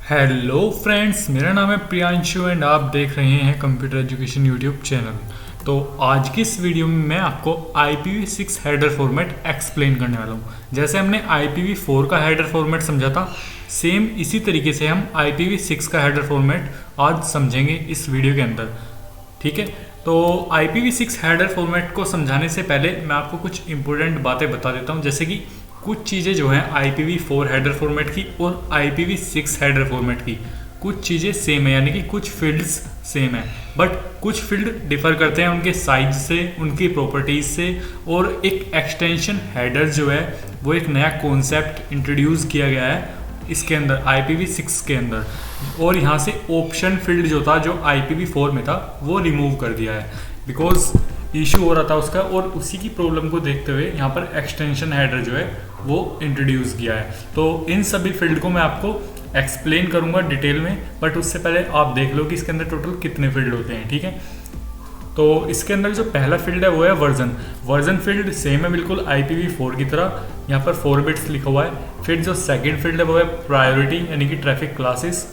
Hello friends, मेरा नाम है प्रियांशु एंड आप देख रहे हैं कंप्यूटर एजुकेशन यूट्यूब चैनल। तो आज की इस वीडियो में मैं आपको IPv6 हेडर फॉर्मेट एक्सप्लेन करने वाला हूँ। जैसे हमने IPv4 का हेडर फॉर्मेट समझा था, सेम इसी तरीके से हम IPv6 का हेडर फॉर्मेट आज समझेंगे इस वीडियो के अंदर। ठीक है, तो IPv6 हेडर फॉर्मेट को समझाने से पहले मैं आपको कुछ इंपॉर्टेंट बातें बता देता हूँ। जैसे कि कुछ चीज़ें जो हैं IPv4 हेडर फॉर्मेट की और IPv6 हेडर फॉर्मेट की कुछ चीज़ें सेम है, यानी कि कुछ फील्ड्स सेम है, बट कुछ फील्ड डिफर करते हैं उनके साइज से, उनकी प्रॉपर्टीज से। और एक एक्सटेंशन हेडर जो है वो एक नया कॉन्सेप्ट इंट्रोड्यूस किया गया है इसके अंदर IPv6 के अंदर, और यहाँ से ऑप्शन फील्ड जो था जो IPv4 में था वो रिमूव कर दिया है बिकॉज इशू हो रहा था उसका। और उसी की प्रॉब्लम को देखते हुए यहाँ पर एक्सटेंशन हेडर जो है वो इंट्रोड्यूस किया है। तो इन सभी फील्ड को मैं आपको एक्सप्लेन करूँगा डिटेल में, बट उससे पहले आप देख लो कि इसके अंदर टोटल कितने फील्ड होते हैं। ठीक है, तो इसके अंदर जो पहला फील्ड है वो है वर्जन फील्ड सेम है बिल्कुल IPv4 की तरह, यहाँ पर 4 बिट्स लिखा हुआ है। फिर जो सेकंड फील्ड है वो है प्रायोरिटी यानी कि ट्रैफिक क्लासेस।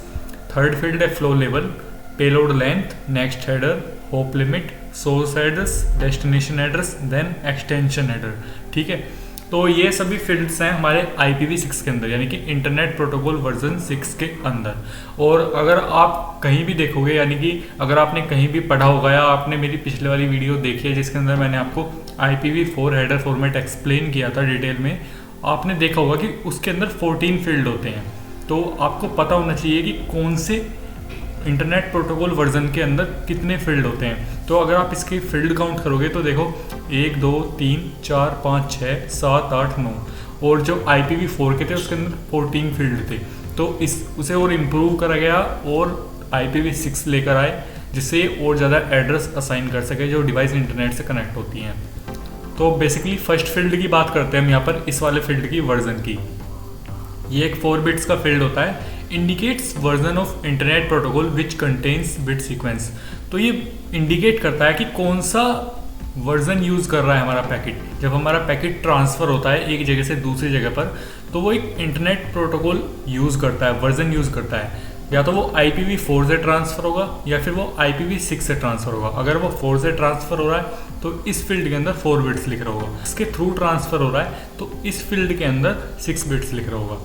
थर्ड फील्ड है flow level, payload length, next header, hop limit, source address, destination address, then extension header. ठीक है, तो ये सभी फील्ड्स हैं हमारे IPv6 के अंदर, यानी कि इंटरनेट प्रोटोकॉल वर्जन 6 के अंदर। और अगर आप कहीं भी देखोगे, यानी कि अगर आपने कहीं भी पढ़ा होगा या आपने मेरी पिछले वाली वीडियो देखी है जिसके अंदर मैंने आपको IPv4 हेडर फॉर्मेट एक्सप्लेन किया था डिटेल में, आपने देखा होगा कि उसके अंदर 14 फील्ड होते हैं। तो आपको पता होना चाहिए कि कौन से इंटरनेट प्रोटोकॉल वर्जन के अंदर कितने फील्ड होते हैं। तो अगर आप इसके फील्ड काउंट करोगे तो देखो 1 2 3 4 5 6 7 8 9, और जो IPv4 के थे उसके अंदर 14 फील्ड थे। तो उसे और इम्प्रूव करा गया और IPv6 लेकर आए जिससे और ज़्यादा एड्रेस असाइन कर सके जो डिवाइस इंटरनेट से कनेक्ट होती हैं। तो बेसिकली फर्स्ट फील्ड की बात करते हैं हम यहाँ पर, इस वाले फील्ड की वर्जन की। ये एक 4 बिट्स का फील्ड होता है, indicates version of internet protocol which contains bit sequence. तो ये इंडिकेट करता है कि कौन सा वर्जन यूज़ कर रहा है हमारा पैकेट। जब हमारा पैकेट ट्रांसफ़र होता है एक जगह से दूसरी जगह पर, तो वो एक इंटरनेट प्रोटोकॉल यूज़ करता है, वर्जन यूज़ करता है। या तो वो IPv4 से ट्रांसफ़र होगा या फिर वो IPv6 से ट्रांसफ़र होगा। अगर वो 4 से ट्रांसफ़र हो रहा है तो इस फील्ड के अंदर 4 बिट्स लिख रहा होगा। इसके थ्रू ट्रांसफ़र हो रहा है तो इस फील्ड के अंदर 6 बिट्स लिख रहा होगा।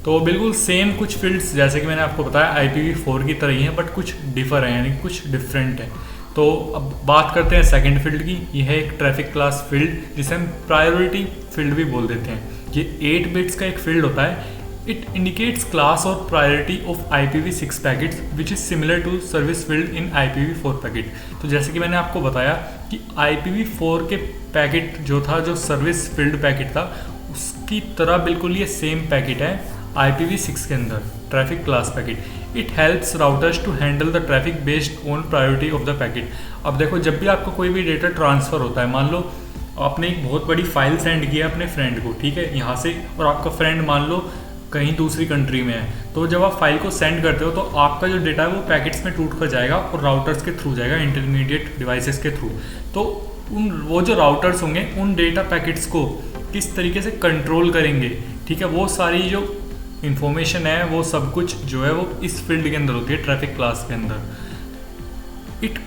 तो बिल्कुल सेम कुछ फील्ड्स जैसे कि मैंने आपको बताया IPv4 की तरह ही हैं, बट कुछ डिफर हैं, यानी कुछ डिफरेंट है। तो अब बात करते हैं सेकंड फील्ड की। यह है एक ट्रैफिक क्लास फील्ड जिसे हम प्रायोरिटी फील्ड भी बोल देते हैं। ये 8 बिट्स का एक फील्ड होता है। इट इंडिकेट्स क्लास और priority of IPv6 packets which is similar to service field in IPv4 packet. तो जैसे कि मैंने आपको बताया कि IPv4 के पैकेट जो था, जो सर्विस फील्ड पैकेट था, उसकी तरह बिल्कुल ये सेम पैकेट है IPv6 के अंदर, traffic class packet. It helps routers to handle the traffic based on priority of the packet. अब देखो, जब भी आपको कोई भी डेटा ट्रांसफ़र होता है, मान लो आपने एक बहुत बड़ी फाइल सेंड किया अपने फ्रेंड को, ठीक है, यहाँ से, और आपका फ्रेंड मान लो कहीं दूसरी कंट्री में है, तो जब आप फाइल को सेंड करते हो तो आपका जो डेटा है वो पैकेट्स में टूट कर जाएगा और राउटर्स के थ्रू जाएगा, इंटरमीडिएट डिवाइसेस के थ्रू। तो वो जो राउटर्स होंगे उन डेटा पैकेट्स को किस तरीके से कंट्रोल करेंगे, ठीक है, वो सारी जो इंफॉर्मेशन है वो सब कुछ जो है वो इस फील्ड के अंदर होती है, ट्रैफिक क्लास के अंदर। It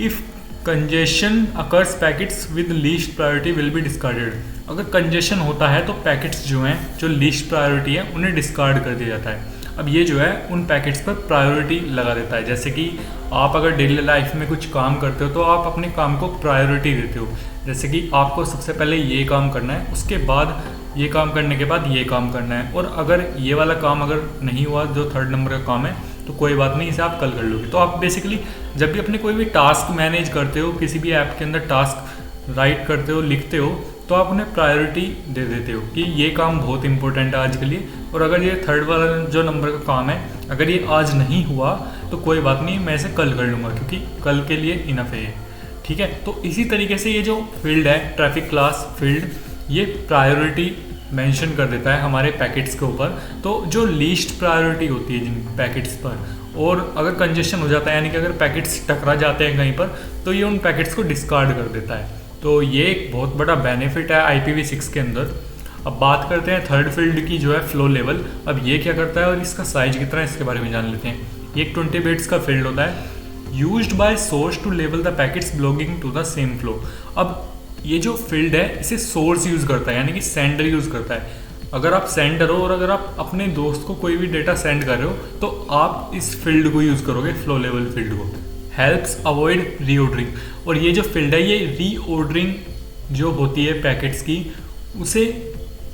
if congestion occurs packets with least priority will be discarded. अगर कंजेशन होता है तो पैकेट्स जो हैं, जो लीस्ट प्रायोरिटी है, उन्हें डिस्कार्ड कर दिया जाता है। अब ये जो है उन पैकेट्स पर प्रायोरिटी लगा देता है। जैसे कि आप अगर डेली लाइफ में कुछ काम करते हो तो आप अपने काम को प्रायोरिटी देते हो। जैसे कि आपको सबसे पहले ये काम करना है, उसके बाद ये काम करने के बाद ये काम करना है, और अगर ये वाला काम अगर नहीं हुआ, जो 3rd नंबर का काम है, तो कोई बात नहीं, इसे आप कल कर लोगे। तो आप बेसिकली जब भी अपने कोई भी टास्क मैनेज करते हो, किसी भी ऐप के अंदर टास्क राइट करते हो, लिखते हो, तो आप उन्हें प्रायोरिटी दे देते हो कि ये काम बहुत इंपॉर्टेंट है आज के लिए, और अगर ये 3rd वाला जो नंबर का काम है अगर ये आज नहीं हुआ तो कोई बात नहीं, मैं इसे कल कर लूँगा क्योंकि कल के लिए इनफ है ये। ठीक है, तो इसी तरीके से ये जो फील्ड है ट्रैफिक क्लास फील्ड, ये प्रायोरिटी मेंशन कर देता है हमारे पैकेट्स के ऊपर। तो जो लीस्ट प्रायोरिटी होती है जिन पैकेट्स पर, और अगर कंजेशन हो जाता है, यानी कि अगर पैकेट्स टकरा जाते हैं कहीं पर, तो ये उन पैकेट्स को डिस्कार्ड कर देता है। तो ये एक बहुत बड़ा बेनिफिट है IPv6 के अंदर। अब बात करते हैं थर्ड फील्ड की जो है फ्लो लेवल। अब ये क्या करता है और इसका साइज कितना है इसके बारे में जान लेते हैं। ये एक 20 बिट्स का फील्ड होता है, used by source to level the packets belonging to the same flow. अब ये जो फील्ड है इसे सोर्स यूज करता है, यानी कि सेंडर यूज करता है। अगर आप सेंडर हो और अगर आप अपने दोस्त को कोई भी डेटा सेंड कर रहे हो तो आप इस फील्ड को यूज करोगे, फ्लो लेवल फील्ड को। हेल्प्स अवॉइड रीऑर्डरिंग, और ये जो फील्ड है ये रीऑर्डरिंग जो होती है पैकेट्स की उसे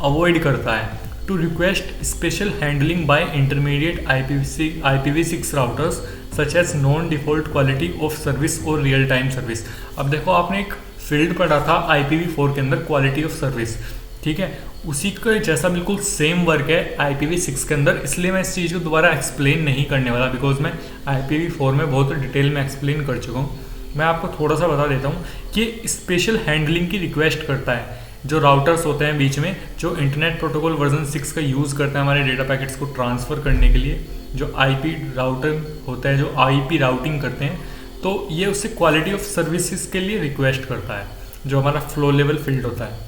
अवॉइड करता है। To request special handling by intermediate IPv6 routers such as non default quality of service और रियल टाइम सर्विस। अब देखो आपने एक फील्ड पढ़ा था IPv4 के अंदर क्वालिटी ऑफ सर्विस, ठीक है, उसी का जैसा बिल्कुल सेम वर्क है IPv6 के अंदर। इसलिए मैं इस चीज़ को दोबारा एक्सप्लेन नहीं करने वाला, बिकॉज मैं IPv4 में बहुत डिटेल में एक्सप्लेन कर चुका हूँ। मैं आपको थोड़ा सा बता देता हूँ कि स्पेशल हैंडलिंग की रिक्वेस्ट करता है। जो राउटर्स होते हैं बीच में जो इंटरनेट प्रोटोकॉल वर्जन 6 का यूज़ करते हैं हमारे डेटा पैकेट्स को ट्रांसफ़र करने के लिए, जो IP राउटर होता है, जो IP राउटिंग करते हैं, तो ये उससे क्वालिटी ऑफ सर्विसेज के लिए रिक्वेस्ट करता है, जो हमारा फ्लो लेवल फील्ड होता है।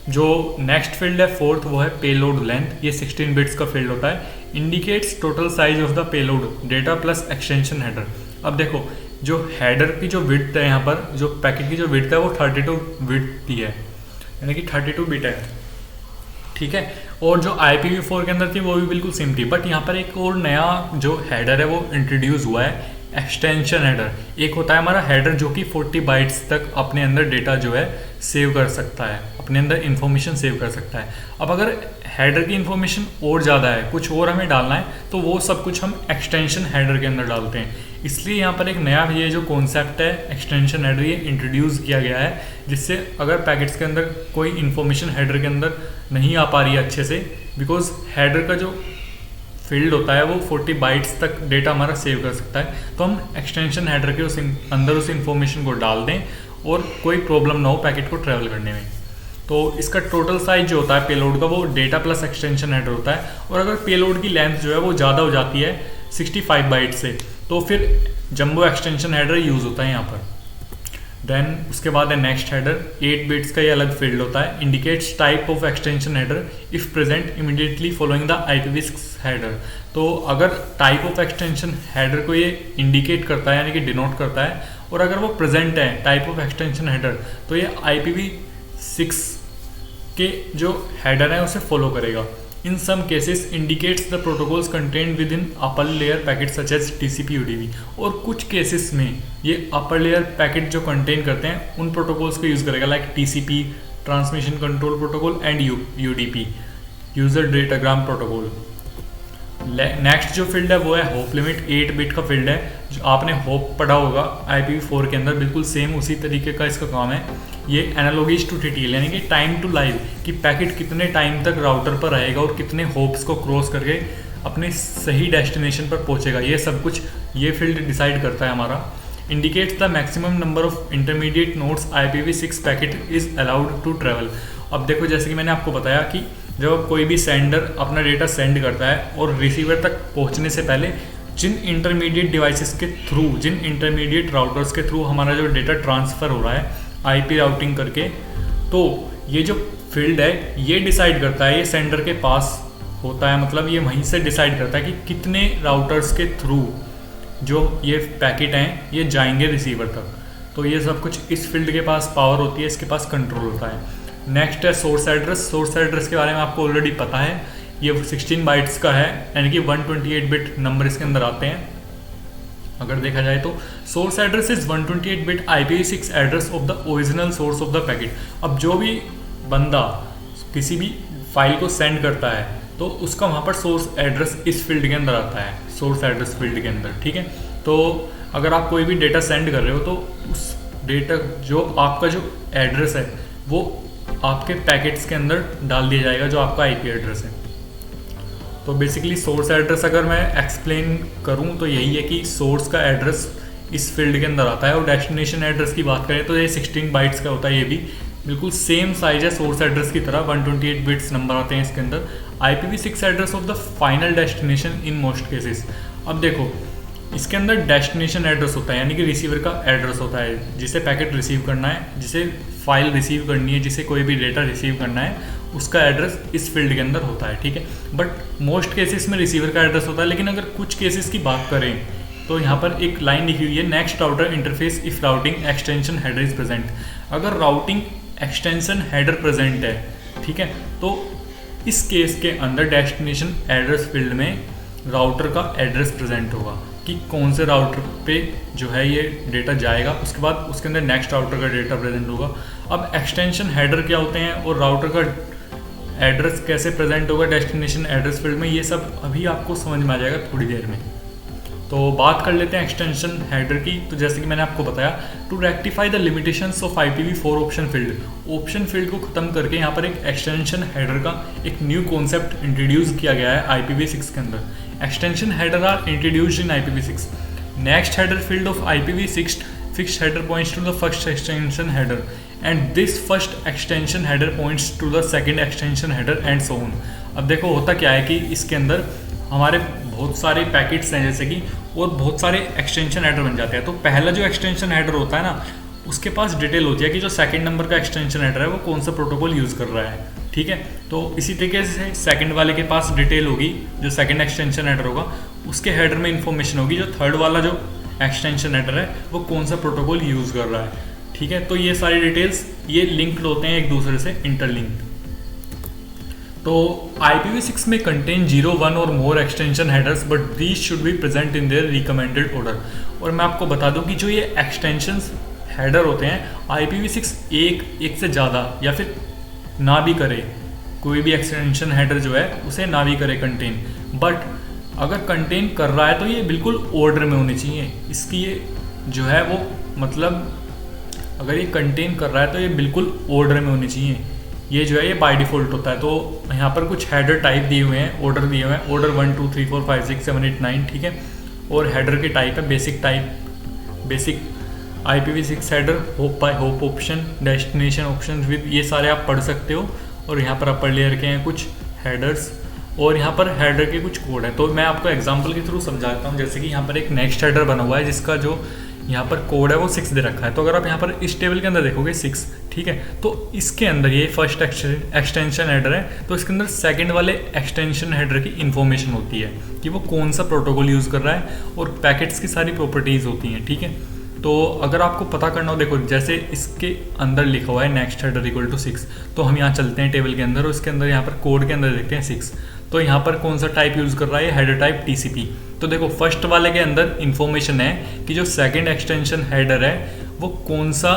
जो नेक्स्ट फील्ड है फोर्थ, वो है पेलोड लेंथ। ये 16 बिट्स का फील्ड होता है। Indicates total size of the payload data plus extension header. अब देखो जो हेडर की जो विड्थ है, यहाँ पर जो पैकेट की जो विड्थ है वो 32 विड्थ की है, यानी कि 32 बिट है, ठीक है। और जो IPv4 के अंदर थी वो भी बिल्कुल सेम थी, बट यहाँ पर एक और नया जो हेडर है वो इंट्रोड्यूस हुआ है, एक्सटेंशन हेडर। एक होता है हमारा हेडर जो कि 40 बाइट्स तक अपने अंदर डेटा जो है सेव कर सकता है, अपने अंदर इंफॉर्मेशन सेव कर सकता है। अब अगर हेडर की इंफॉर्मेशन और ज़्यादा है, कुछ और हमें डालना है, तो वो सब कुछ हम एक्सटेंशन हेडर के अंदर डालते हैं। इसलिए यहाँ पर एक नया ये जो कॉन्सेप्ट है एक्सटेंशन हेडर, ये इंट्रोड्यूस किया गया है, जिससे अगर पैकेट्स के अंदर कोई इन्फॉर्मेशन हेडर के अंदर नहीं आ पा रही है अच्छे से, बिकॉज हेडर का जो फील्ड होता है वो 40 बाइट्स तक डेटा हमारा सेव कर सकता है, तो हम एक्सटेंशन हेडर के अंदर उस इन्फॉर्मेशन को डाल दें और कोई प्रॉब्लम ना हो पैकेट को ट्रैवल करने में। तो इसका टोटल साइज जो होता है पेलोड का वो डेटा प्लस एक्सटेंशन हेडर होता है। और अगर पेलोड की लेंथ जो है वो ज़्यादा हो जाती है 65 बाइट से, तो फिर जंबो एक्सटेंशन हेडर यूज़ होता है यहाँ पर। देन उसके बाद है नेक्स्ट हेडर, 8 बिट्स का ये अलग फील्ड होता है। Indicates type of extension header if present immediately following the IPv6 header. तो अगर टाइप ऑफ एक्सटेंशन हेडर को ये इंडिकेट करता है, यानी कि डिनोट करता है, और अगर वो प्रेजेंट है टाइप ऑफ एक्सटेंशन हेडर, तो ये IPv6 के जो हेडर है उसे फॉलो करेगा। In some cases indicates the protocols contained within upper layer packets such as TCP UDP। और कुछ केसेस में ये अपर लेयर पैकेट जो कंटेन करते हैं उन प्रोटोकॉल्स को यूज़ करेगा, like TCP transmission control protocol and UDP user datagram protocol. Next जो फील्ड है वो है होप लिमिट, 8 बिट का फील्ड है। जो आपने होप पढ़ा होगा IPv4 के अंदर, बिल्कुल सेम उसी तरीके का इसका काम है। ये एनालॉगीज टू TTL, यानी कि टाइम टू लाइव, कि पैकेट कितने टाइम तक राउटर पर रहेगा और कितने होप्स को क्रॉस करके अपने सही डेस्टिनेशन पर पहुंचेगा, ये सब कुछ ये फील्ड डिसाइड करता है हमारा। Indicates the maximum number of intermediate nodes IPv6 packet is allowed to travel. अब देखो जैसे कि मैंने आपको बताया कि जब कोई भी सेंडर अपना डेटा सेंड करता है और रिसीवर तक पहुंचने से पहले जिन इंटरमीडिएट डिवाइसेस के थ्रू, जिन इंटरमीडिएट राउटर्स के थ्रू हमारा जो डेटा ट्रांसफ़र हो रहा है IP राउटिंग करके, तो ये जो फील्ड है ये डिसाइड करता है, ये सेंडर के पास होता है, मतलब ये वहीं से डिसाइड करता है कि कितने राउटर्स के थ्रू जो ये पैकेट हैं ये जाएंगे रिसीवर तक। तो ये सब कुछ इस फील्ड के पास पावर होती है, इसके पास कंट्रोल होता है। नेक्स्ट है सोर्स एड्रेस। सोर्स एड्रेस के बारे में आपको ऑलरेडी पता है, ये 16 बाइट्स का है, यानी कि 128 बिट नंबर इसके अंदर आते हैं अगर देखा जाए तो। Source address is 128 bit IPv6 address of the original source of the packet. अब जो भी बंदा किसी भी फाइल को सेंड करता है तो उसका वहाँ पर सोर्स एड्रेस इस फील्ड के अंदर आता है, सोर्स एड्रेस फील्ड के अंदर, ठीक है। तो अगर आप कोई भी डेटा सेंड कर रहे हो तो उस डेटा जो आपका जो एड्रेस है वो आपके पैकेट्स के अंदर डाल दिया जाएगा, जो आपका IP एड्रेस है। तो बेसिकली सोर्स एड्रेस अगर मैं एक्सप्लेन करूं तो यही है कि सोर्स का एड्रेस इस फील्ड के अंदर आता है। और डेस्टिनेशन एड्रेस की बात करें तो ये 16 बाइट्स का होता है, ये भी बिल्कुल सेम साइज है सोर्स एड्रेस की तरह, 128 बिट्स नंबर आते हैं इसके अंदर। IPv6 address of the final destination in most cases. अब देखो इसके अंदर डेस्टिनेशन एड्रेस होता है, यानी कि रिसीवर का एड्रेस होता है जिसे पैकेट रिसीव करना है, जिसे फाइल रिसीव करनी है, जिसे कोई भी डेटा रिसीव करना है, उसका एड्रेस इस फील्ड के अंदर होता है, ठीक है। बट मोस्ट केसेस में रिसीवर का एड्रेस होता है, लेकिन अगर कुछ केसेस की बात करें तो यहाँ पर एक लाइन लिखी हुई है, next router interface if routing extension header is present. अगर राउटिंग एक्सटेंशन हेडर प्रेजेंट है, ठीक है, तो इस केस के अंदर डेस्टिनेशन एड्रेस फील्ड में राउटर का एड्रेस प्रेजेंट होगा कि कौन से राउटर पे जो है ये डेटा जाएगा। उसके बाद उसके अंदर नेक्स्ट राउटर का डेटा प्रेजेंट होगा। अब एक्सटेंशन हेडर क्या होते हैं और राउटर का एड्रेस कैसे प्रेजेंट होगा डेस्टिनेशन एड्रेस फील्ड में, ये सब अभी आपको समझ में आ जाएगा थोड़ी देर में। तो बात कर लेते हैं एक्सटेंशन हेडर की। तो जैसे कि मैंने आपको बताया, to rectify the limitations of IPv4 option field को खत्म करके यहाँ पर एक एक्सटेंशन हेडर का एक न्यू कॉन्सेप्ट इंट्रोड्यूस किया गया है IPv6 के अंदर। Extension header are introduced in IPv6। Next header field of IPv6 fixed header points to the first extension header and this first extension header points to the second extension header and so on. अब देखो होता क्या है कि इसके अंदर हमारे बहुत सारे पैकेट्स हैं जैसे कि, और बहुत सारे एक्सटेंशन हेडर बन जाते हैं। तो पहला जो एक्सटेंशन हेडर होता है ना, उसके पास डिटेल होती है कि जो सेकंड नंबर का एक्सटेंशन हेडर है वो कौन सा प्रोटोकॉल यूज़ कर रहा है, ठीक है। तो इसी तरीके से सेकंड वाले के पास डिटेल होगी, जो सेकंड एक्सटेंशन हेडर होगा उसके हेडर में इंफॉर्मेशन होगी, जो थर्ड वाला जो एक्सटेंशन हेडर है वो कौन सा प्रोटोकॉल यूज़ कर रहा है, ठीक है। तो ये सारी डिटेल्स ये लिंक्ड होते हैं एक दूसरे से, इंटरलिंक्ड। तो IPv6 में कंटेन 0, 1 और more extension headers but these should be present in their recommended order. और मैं आपको बता दूं कि जो ये एक्सटेंशन हेडर होते हैं IPv6 एक से ज़्यादा या फिर ना भी करे, कोई भी एक्सटेंशन हेडर जो है उसे ना भी करे कंटेन, बट अगर कंटेन कर रहा है तो ये बिल्कुल ऑर्डर में होनी चाहिए। इसकी ये जो है वो मतलब अगर ये कंटेन कर रहा है तो ये बिल्कुल ऑर्डर में होनी चाहिए। ये जो है ये बाय डिफ़ॉल्ट होता है। तो यहाँ पर कुछ हेडर टाइप दिए हुए हैं, ऑर्डर दिए हुए हैं, ऑर्डर 1 2 3 4 5 6 7 8 9, ठीक है। और हेडर के टाइप है basic type, basic IPv6 header, hop by hop option, destination option with, ये सारे आप पढ़ सकते हो। और यहाँ पर अपर लेयर के हैं कुछ हेडर्स और यहाँ पर हेडर के कुछ कोड है। तो मैं आपको एग्जाम्पल के थ्रू समझाता हूँ। जैसे कि यहाँ पर एक नेक्स्ट हेडर बना हुआ है जिसका जो यहाँ पर कोड है वो 6 दे रखा है। तो अगर आप यहाँ पर इस टेबल के अंदर देखोगे 6, ठीक है, तो इसके अंदर ये फर्स्ट एक्सटेंशन हेडर है, तो इसके अंदर सेकंड वाले एक्सटेंशन हेडर की इन्फॉर्मेशन होती है कि वो कौन सा प्रोटोकॉल यूज़ कर रहा है और पैकेट्स की सारी प्रॉपर्टीज़ होती हैं, ठीक है। तो अगर आपको पता करना हो, देखो जैसे इसके अंदर लिखा हुआ है नेक्स्ट हेडर इक्वल टू 6, तो हम यहाँ चलते हैं टेबल के अंदर और इसके अंदर यहाँ पर कोड के अंदर देखते हैं 6। तो यहाँ पर कौन सा टाइप यूज़ कर रहा है, हेडर टाइप TCP। तो देखो फर्स्ट वाले के अंदर इन्फॉर्मेशन है कि जो सेकंड एक्सटेंशन हेडर है वो कौन सा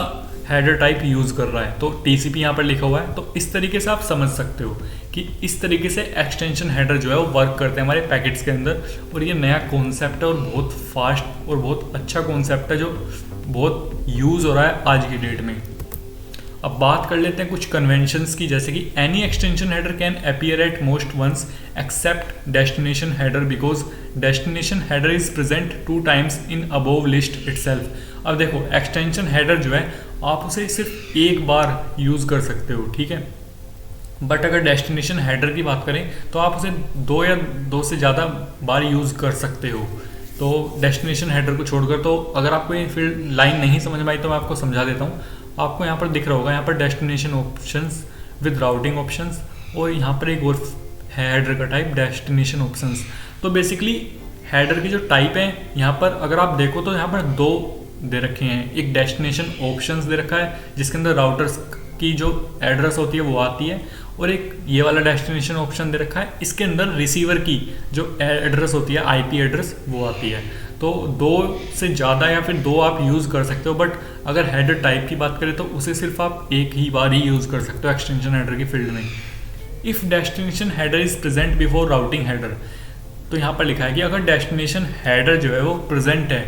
हेडर टाइप यूज़ कर रहा है, तो TCP यहाँ पर लिखा हुआ है। तो इस तरीके से आप समझ सकते हो कि इस तरीके से एक्सटेंशन हेडर जो है वो वर्क करते हैं हमारे पैकेट्स के अंदर। और ये नया कॉन्सेप्ट है और बहुत फास्ट और बहुत अच्छा कॉन्सेप्ट है जो बहुत यूज़ हो रहा है आज की डेट में। अब बात कर लेते हैं कुछ कन्वेंशंस की, जैसे कि any extension header can appear at most once except destination header because destination header is present 2 times in above list itself. अब देखो एक्सटेंशन हेडर जो है आप उसे सिर्फ एक बार यूज़ कर सकते हो, ठीक है। बट अगर डेस्टिनेशन हेडर की बात करें तो आप उसे 2 या 2 से ज़्यादा बार यूज़ कर सकते हो। तो डेस्टिनेशन हेडर को छोड़कर, तो अगर आपको ये फिर लाइन नहीं समझ में आई तो मैं आपको समझा देता हूँ। आपको यहाँ पर दिख रहा होगा, यहाँ पर destination options with routing options, और यहाँ पर एक और है हेडर का टाइप डेस्टिनेशन ऑप्शंस। तो बेसिकली हेडर की जो टाइप है यहाँ पर अगर आप देखो तो यहाँ पर 2 दे रखे हैं। एक डेस्टिनेशन ऑप्शंस दे रखा है जिसके अंदर राउटर्स की जो एड्रेस होती है वो आती है, और एक ये वाला डेस्टिनेशन ऑप्शन दे रखा है, इसके अंदर रिसीवर की जो एड्रेस होती है IP एड्रेस वो आती है। तो 2 से ज़्यादा या फिर 2 आप यूज़ कर सकते हो, बट अगर हेडर टाइप की बात करें तो उसे सिर्फ आप एक ही बार ही यूज़ कर सकते हो एक्सटेंशन हेडर की फील्ड में। If destination header is present before routing header, तो यहाँ पर लिखा है कि अगर डेस्टिनेशन हेडर जो है वो प्रेजेंट है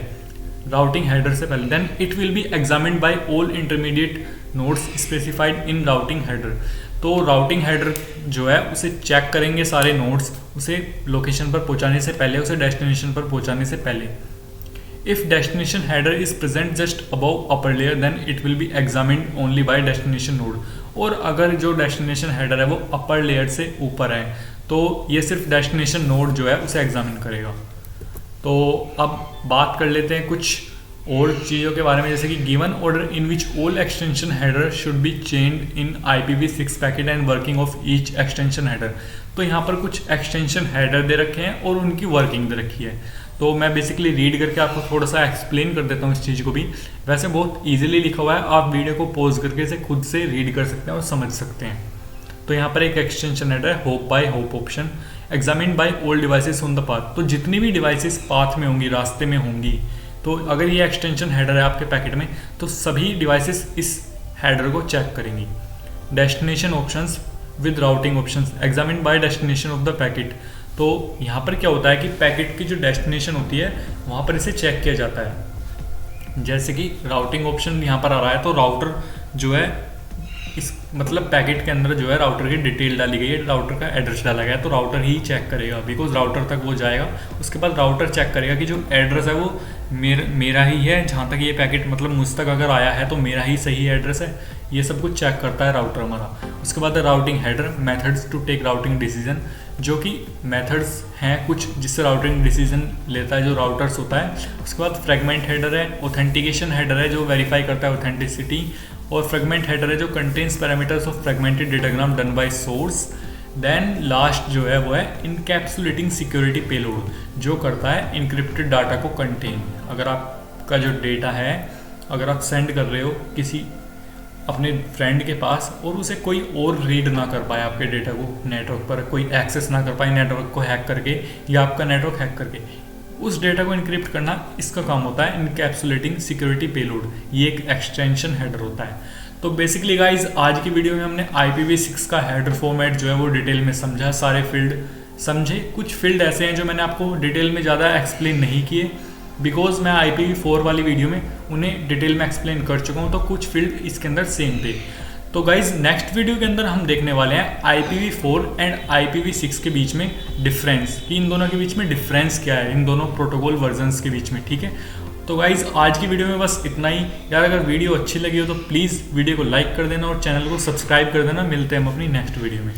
राउटिंग हेडर से पहले, then it will be examined by all intermediate nodes specified in routing header. तो राउटिंग हेडर जो है उसे चेक करेंगे सारे नोड्स, उसे लोकेशन पर पहुंचाने से पहले, उसे डेस्टिनेशन पर पहुंचाने से पहले। If destination header is present just above upper layer then it will be examined only by destination node. और अगर जो डेस्टिनेशन हेडर है वो अपर लेयर से ऊपर है तो ये सिर्फ डेस्टिनेशन नोड जो है उसे एग्जामिन करेगा। तो अब बात कर लेते हैं कुछ और चीज़ों के बारे में, जैसे कि given order in which all extension header should be changed in IPv6 packet and working of each extension header. तो यहाँ पर कुछ एक्सटेंशन हेडर दे रखे हैं और उनकी वर्किंग दे रखी है। तो मैं बेसिकली रीड करके आपको थोड़ा सा एक्सप्लेन कर देता हूँ इस चीज़ को भी। वैसे बहुत ईजिली लिखा हुआ है, आप वीडियो को पॉज करके इसे खुद से रीड कर सकते हैं और समझ सकते हैं। तो यहाँ पर एक एक्सटेंशन हेडर है, hop by hop option examine by all devices on the path. तो जितनी भी डिवाइसेस पाथ में होंगी, रास्ते में होंगी, तो अगर ये एक्सटेंशन हेडर है आपके पैकेट में तो सभी डिवाइसेस इस हेडर को चेक करेंगी। Destination options with routing options examine by destination of the packet. तो यहाँ पर क्या होता है कि पैकेट की जो डेस्टिनेशन होती है वहाँ पर इसे चेक किया जाता है। जैसे कि राउटिंग ऑप्शन यहाँ पर आ रहा है, तो राउटर जो है इस मतलब पैकेट के अंदर जो है राउटर की डिटेल डाली गई है, राउटर का एड्रेस डाला गया है, तो राउटर ही चेक करेगा, बिकॉज राउटर तक वो जाएगा। उसके बाद राउटर चेक करेगा कि जो एड्रेस है वो मेरा ही है, जहाँ तक ये पैकेट मतलब मुझ तक अगर आया है तो मेरा ही सही एड्रेस है, ये सब कुछ चेक करता है राउटर हमारा। उसके बाद routing header methods to take routing decision, जो कि मेथड्स हैं कुछ जिससे राउटिंग डिसीजन लेता है जो राउटर्स होता है। उसके बाद फ्रेगमेंट हेडर है, ऑथेंटिकेशन हेडर है जो वेरीफाई करता है ऑथेंटिसिटी, और फ्रेगमेंट हेडर है जो contains parameters of fragmented datagram done by source. Then last जो है वो है इनकैप्सुलेटिंग सिक्योरिटी पेलोड, जो करता है इनक्रिप्टेड डाटा को कंटेन। अगर आपका जो डेटा है, अगर आप सेंड कर रहे हो किसी अपने फ्रेंड के पास और उसे कोई और रीड ना कर पाए आपके डेटा को, नेटवर्क पर कोई एक्सेस ना कर पाए नेटवर्क को हैक करके या आपका नेटवर्क हैक करके, उस डेटा को इनक्रिप्ट करना इसका काम होता है इनकैप्सुलेटिंग सिक्योरिटी पेलोड। ये एक एक्सटेंशन हेडर होता है। तो बेसिकली गाइज आज की वीडियो में हमने IPv6 का हेडर फॉर्मेट जो है वो डिटेल में समझा, सारे फील्ड समझे। कुछ फील्ड ऐसे हैं जो मैंने आपको डिटेल में ज़्यादा एक्सप्लेन नहीं किए, बिकॉज मैं IPv4 वाली वीडियो में उन्हें डिटेल में एक्सप्लेन कर चुका हूँ, तो कुछ फील्ड इसके अंदर सेम थे। तो गाइज नेक्स्ट वीडियो के अंदर हम देखने वाले हैं IPv4 एंड IPv6 के बीच में डिफरेंस, कि इन दोनों के बीच में डिफरेंस क्या है, इन दोनों प्रोटोकॉल वर्जन्स के बीच में। ठीक है, तो गाइज आज की वीडियो में बस इतना ही। यार अगर वीडियो अच्छी लगी हो तो प्लीज़ वीडियो को लाइक कर देना और चैनल को सब्सक्राइब कर देना। मिलते हैं हम अपनी नेक्स्ट वीडियो में।